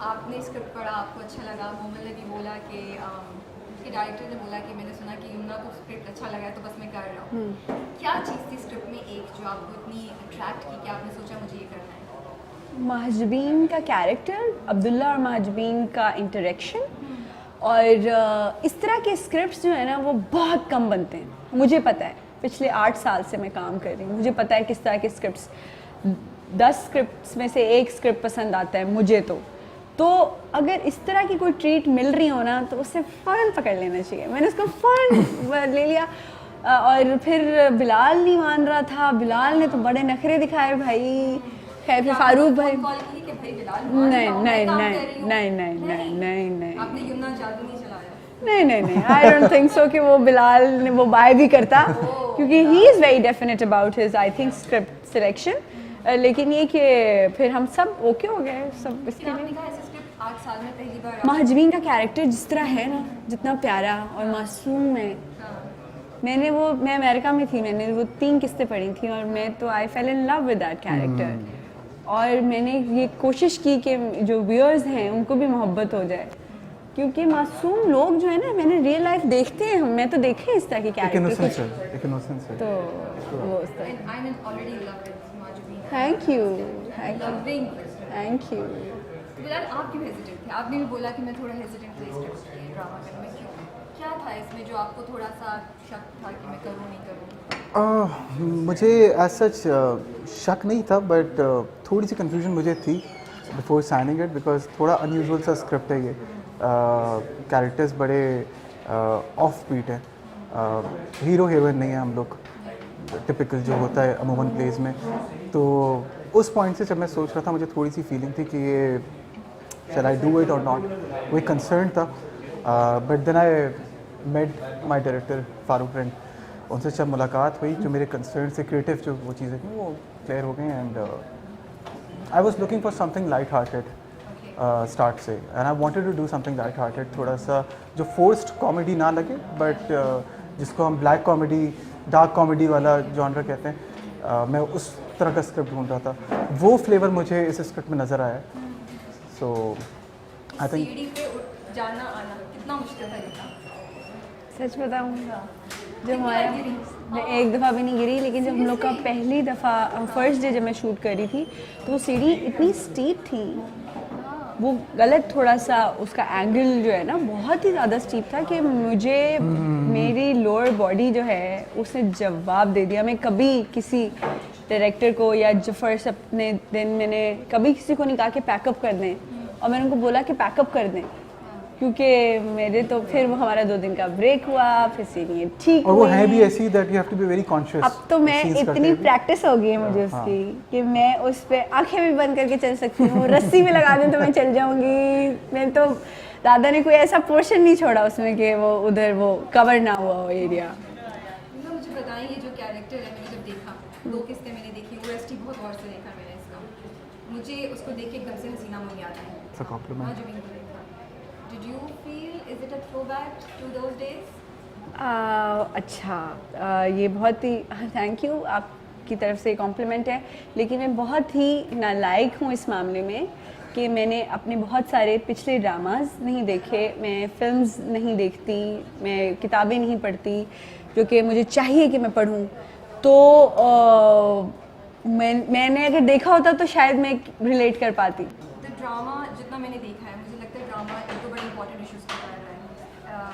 आपने स्क्रिप्ट पढ़ा, आपको अच्छा लगा, मोमल ने भी बोला कि उसके डायरेक्टर ने बोला कि मैंने सुना कि यमुना को स्क्रिप्ट अच्छा लगा है तो बस मैं कर रहा हूँ। क्या चीज़ थी स्क्रिप्ट में एक जो आपको इतनी अट्रैक्ट की कि आपने सोचा मुझे ये करना है? महजबीन का कैरेक्टर, अब्दुल्ला और महजबीन का इंटरेक्शन, और इस तरह के स्क्रिप्ट्स जो है ना वो बहुत कम बनते हैं। मुझे पता है, पिछले 8 साल से मैं काम कर रही हूँ, मुझे पता है किस तरह के स्क्रिप्ट्स, 10 स्क्रिप्ट्स में से एक स्क्रिप्ट पसंद आता है मुझे। तो अगर इस तरह की कोई ट्रीट मिल रही हो ना तो उससे फ़ौरन पकड़ लेना चाहिए। मैंने उसको फ़ौरन ले लिया। और फिर बिलाल नहीं मान रहा था, बिलाल ने तो बड़े नखरे दिखाए भाई। खैर फिर फारूक भाई, कॉल की कि भाई बिलाल नहीं नहीं नहीं नहीं नहीं नहीं नहीं नहीं आपने यमुना जादू नहीं चलाया? नहीं नहीं नहीं, आई डोंट थिंक सो कि वो बिलाल ने वो बाय भी करता, क्योंकि he is very definite about his I think script selection. लेकिन ये कि फिर हम सब ओके हो गए सब इसके लिए। 8 साल में पहली बार महजबीन का कैरेक्टर जिस तरह है ना, जितना प्यारा और मासूम है, मैं अमेरिका में थी, मैंने वो 3 किस्तें पढ़ी थी और मैं तो I fell in love with that character. और मैंने ये कोशिश की कि जो व्यूअर्स हैं उनको भी मोहब्बत हो जाए, क्योंकि मासूम लोग जो है ना, मैंने रियल लाइफ देखते हैं, मैं तो देखे इस तरह के कैरेक्टर, तो वो उस तरह। Thank you thank you. Bilal आप क्यों हेजिटेंट थे? आपने भी बोला कि मैं थोड़ा हेजिटेंट थी इस ड्रामा करने में, क्यों? क्या था इसमें जो आपको थोड़ा सा शक था कि मैं करूँ नहीं करूँ? मुझे एज सच शक नहीं था, बट थोड़ी सी कन्फ्यूजन मुझे थी बिफोर साइनिंग इट, बिकॉज थोड़ा अनयूजुअल सा स्क्रिप्ट है ये। कैरेक्टर्स बड़े ऑफ बीट हैं, हीरो हीरोइन नहीं है हम लोग, टिपिकल जो होता है अमूमन प्लेज में। तो उस पॉइंट से जब मैं सोच रहा था, मुझे थोड़ी सी फीलिंग थी कि ये शैल आई डू इट और नॉट, वो एक कंसर्न था। But then I met my director Farooq friend, उनसे जब मुलाकात हुई, जो मेरे कंसर्न से क्रिएटिव जो वो चीज़ें थी वो क्लियर हो गई। And I was looking for something light hearted start से, and I wanted to do something light hearted, थोड़ा सा जो फोर्स्ड कॉमेडी ना लगे, बट जिसको हम ब्लैक कॉमेडी, डार्क कॉमेडी वाला जॉनर कहते हैं, मैं उस तरह का स्क्रिप्ट ढूंढ रहा था। वो फ्लेवर मुझे इस स्क्रिप्ट में नज़र आया। सो आई थिंक सीढ़ी पे जाना आना कितना मुश्किल था? सच बताऊँ, जब हमारा मैं एक दफ़ा भी नहीं गिरी, लेकिन जब हम लोग का पहली दफ़ा फर्स्ट डे जब मैं शूट करी थी, तो वो सीढ़ी इतनी स्टीप थी, वो गलत थोड़ा सा उसका एंगल जो है ना बहुत ही ज़्यादा स्टीप था कि मुझे मेरी लोअर बॉडी जो है उसने जवाब दे दिया। मैं कभी किसी डायरेक्टर को या जो फर्स्ट अपने दिन मैंने कभी किसी को नहीं कहा कि पैकअप कर दें, और मैंने उनको बोला कि पैकअप कर दें, क्योंकि मेरे तो फिर वो हमारा 2 दिन का ब्रेक हुआ, फिर सीरीज ठीक और वो है भी ऐसी that you have to be very conscious. अब तो मैं इतनी प्रैक्टिस हो गई है मुझे उसकी कि मैं उस पर आंखें भी बंद करके चल सकती हूँ, रस्सी में लगा दूँ तो मैं चल जाऊँगी। मैं तो दादा ने कोई ऐसा पोर्शन नहीं छोड़ा उसमें कि वो उधर वो कवर ना हुआ हो एरिया। मुझे बताएं, ये जो कैरेक्टर है, मैंने जब देखा 2 किस्तें मैंने देखी, वो एसटी बहुत गौर से देखा मैंने इसका, मुझे उसको देख के एकदम से हसीना मुझे याद आई। It's a compliment. Did you feel, is it a throwback to those days? अच्छा, ये बहुत ही थैंक यू, आपकी तरफ से कॉम्प्लीमेंट है, लेकिन मैं बहुत ही नालायक हूँ इस मामले में कि मैंने अपने बहुत सारे पिछले ड्रामाज नहीं देखे, मैं फिल्म्स नहीं देखती, मैं किताबें नहीं पढ़ती जो कि मुझे चाहिए कि मैं पढूं। तो मैंने अगर देखा होता तो शायद मैं रिलेट कर पाती। तो ड्रामा जितना मैंने देखा है, मुझे लगता है ड्रामा एक तो बड़े इंपॉर्टेंट इश्यूज़ को कर रहा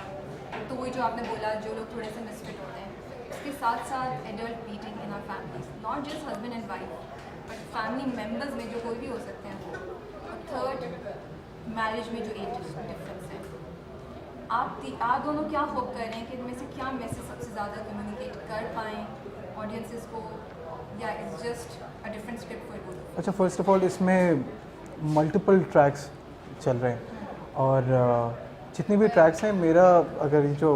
है। तो वही जो आपने बोला, जो लोग थोड़े से मिसफिट होते हैं, उसके साथ साथ adult beating in our families, not just husband and wife, but family members में जो कोई भी हो सकते हैं वो, और थर्ड मैरिज में जो एज डिफरेंस है। आप दोनों क्या होप कर रहे हैं कि इनमें से क्या मैसेज सबसे ज़्यादा कम्युनिकेट कर पाएँ ऑडियंसेस को, या it's just a different script for both? अच्छा, फर्स्ट ऑफ ऑल इसमें मल्टीपल ट्रैक्स चल रहे हैं, और जितने भी ट्रैक्स हैं, मेरा अगर ये जो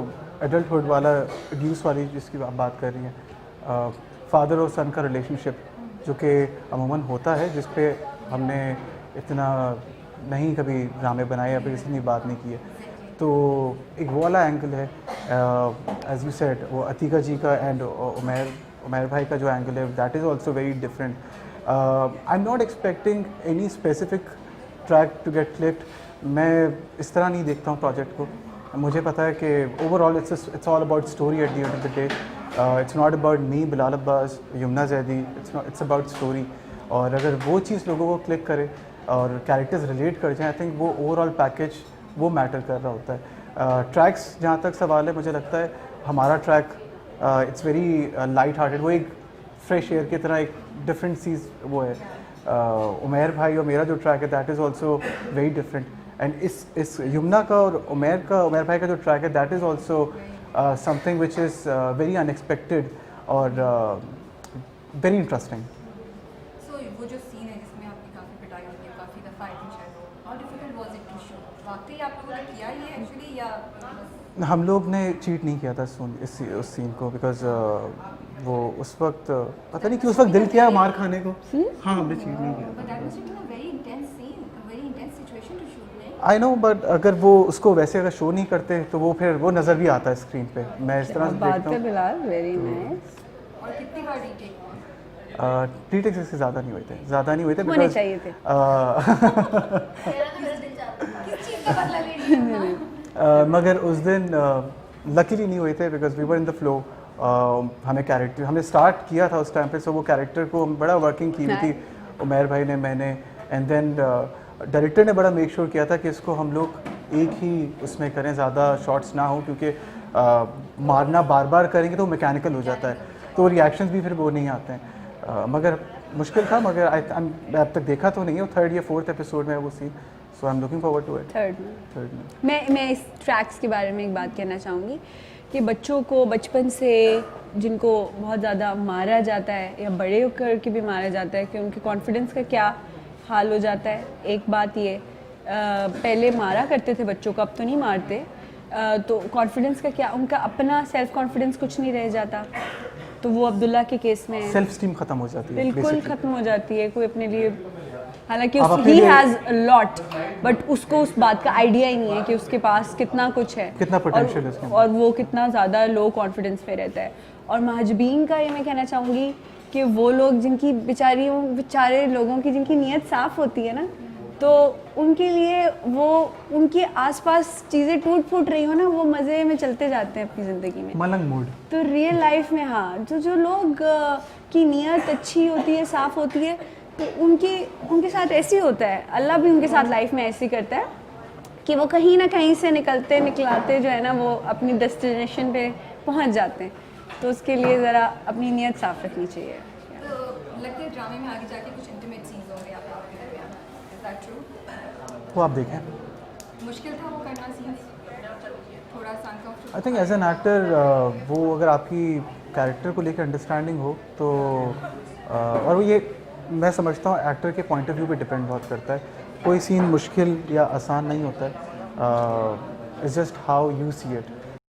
एडल्टहुड वाला ड्यूस वाली जिसकी आप बात कर रही हैं, फादर और सन का रिलेशनशिप जो कि अमूमन होता है, जिस पे हमने इतना नहीं कभी ड्रामे बनाए या फिर इतनी बात नहीं की है, तो एक वो वाला एंगल है। एज यू सेड, वो अतीका जी का एंड उमैर भाई का जो एंगल है, that is also very different. I am not expecting any specific track to get clicked, मैं इस तरह नहीं देखता हूँ प्रोजेक्ट को। मुझे पता है कि overall it's all about story at the end of the day. It's not about me, Bilal Abbas, Yamuna Zaidi, it's about story. और अगर वो चीज़ लोगों को क्लिक करे और कैरेक्टर्स रिलेट कर जाएँ, आई थिंक वो ओवरऑल पैकेज वो मैटर कर रहा होता है। ट्रैक्स जहाँ तक सवाल है, मुझे लगता है हमारा track it's very light hearted, वो एक फ्रेश एयर की तरह एक डिफरेंट चीज़ वो है। उमैर भाई और मेरा जो ट्रैक है that is also very different. And इस यमुना का और उमैर भाई का जो ट्रैक है that is also something which is very unexpected और वेरी इंटरेस्टिंग। सो वो जो सीन है जिसमें आपकी काफ़ी पिटाई होती है, काफ़ी दफ़ा आई थिंक शायद, how difficult was it to shoot? वाकई आप लोगों ने किया ये एक्चुअली या बस? हम लोग ने चीट नहीं किया था उस सीन को, बिकॉज वो उस वक्त पता नहीं कि उस वक्त दिल किया मार खाने को। हाँ, हमने चीट नहीं किया। But that must have been a very intense scene, a very intense situation to shoot, नहीं? आई नो, बट अगर वो उसको वैसे अगर शो नहीं करते तो वो फिर वो नज़र भी आता है स्क्रीन पे। मैं इस तरह से बात देखता है हूँ। Bilal, very nice. और कितनी बार रीटेक हुआ? रीटेक्स इससे ज़्यादा नहीं हुए थे, होने because, चाहिए थे। किस चीज़ का बदला ले रही है? मगर उस दिन लकीली नहीं हुए थे because we were in the flow. हमने स्टार्ट किया था उस टाइम पे, सो वो कैरेक्टर को हम बड़ा वर्किंग की हुई थी उमैर भाई ने, मैंने, एंड देन डायरेक्टर ने बड़ा मेक श्योर किया था कि इसको हम लोग एक ही उसमें करें, ज़्यादा शॉट्स ना हो, क्योंकि मारना बार बार करेंगे तो मैकेनिकल हो जाता है, तो रिएक्शंस भी फिर वो नहीं आते हैं। मगर मुश्किल था, मगर अब तक देखा तो नहीं है, 3rd या 4th एपिसोड में है वो scene, so I am looking forward to it. 3rd में मैं इस ट्रैक्स के बारे में एक बात कहना चाहूँगी कि बच्चों को बचपन से जिनको बहुत ज़्यादा मारा जाता है या बड़े होकर के भी मारा जाता है, कि उनके कॉन्फिडेंस का क्या हाल हो जाता है। एक बात ये, पहले मारा करते थे बच्चों को, अब तो नहीं मारते, तो कॉन्फिडेंस का क्या, उनका अपना सेल्फ कॉन्फिडेंस कुछ नहीं रह जाता। तो वो अब्दुल्ला के केस में सेल्फ स्टीम खत्म हो जाती है, बिल्कुल basically। खत्म हो जाती है। कोई अपने लिए, हालांकि आप अपने ही लिए- हैज़ अ लॉट, बट उसको उस बात का आइडिया ही नहीं है कि उसके पास कितना कुछ है, कितना potential है उसके अंदर। और वो कितना ज़्यादा लो कॉन्फिडेंस पे रहता है। और महजबीन का ये मैं कहना चाहूँगी कि वो लोग जिनकी बेचारे लोगों की जिनकी नीयत साफ़ होती है ना, तो उनके लिए वो उनके आसपास चीज़ें टूट फूट रही हो ना, वो मज़े में चलते जाते हैं अपनी ज़िंदगी में। मलंग मूड। तो रियल लाइफ में हाँ, जो लोग की नीयत अच्छी होती है, साफ़ होती है, तो उनके साथ ऐसे ही होता है। अल्लाह भी उनके साथ लाइफ में ऐसे ही करता है कि वो कहीं ना कहीं से निकलाते जो है ना, वो अपनी डेस्टिनेशन पे पहुंच जाते हैं। तो उसके लिए ज़रा अपनी नीयत साफ़ रखनी चाहिए। तो लगता है ड्रामे में आगे जाके कुछ इंटीमेट सीन्स होंगे आप लोगों के दरमियान, इज दैट ट्रू? वो आप देखें। मुश्किल था वो करना सीन्स, थोड़ा सा uncomfortable? I think as an actor वो अगर आपकी कैरेक्टर को लेकर अंडरस्टैंडिंग हो तो और वो ये मैं समझता हूँ एक्टर के पॉइंट ऑफ व्यू पे डिपेंड बहुत करता है। कोई सीन मुश्किल या आसान नहीं होता है, it's just how you see it.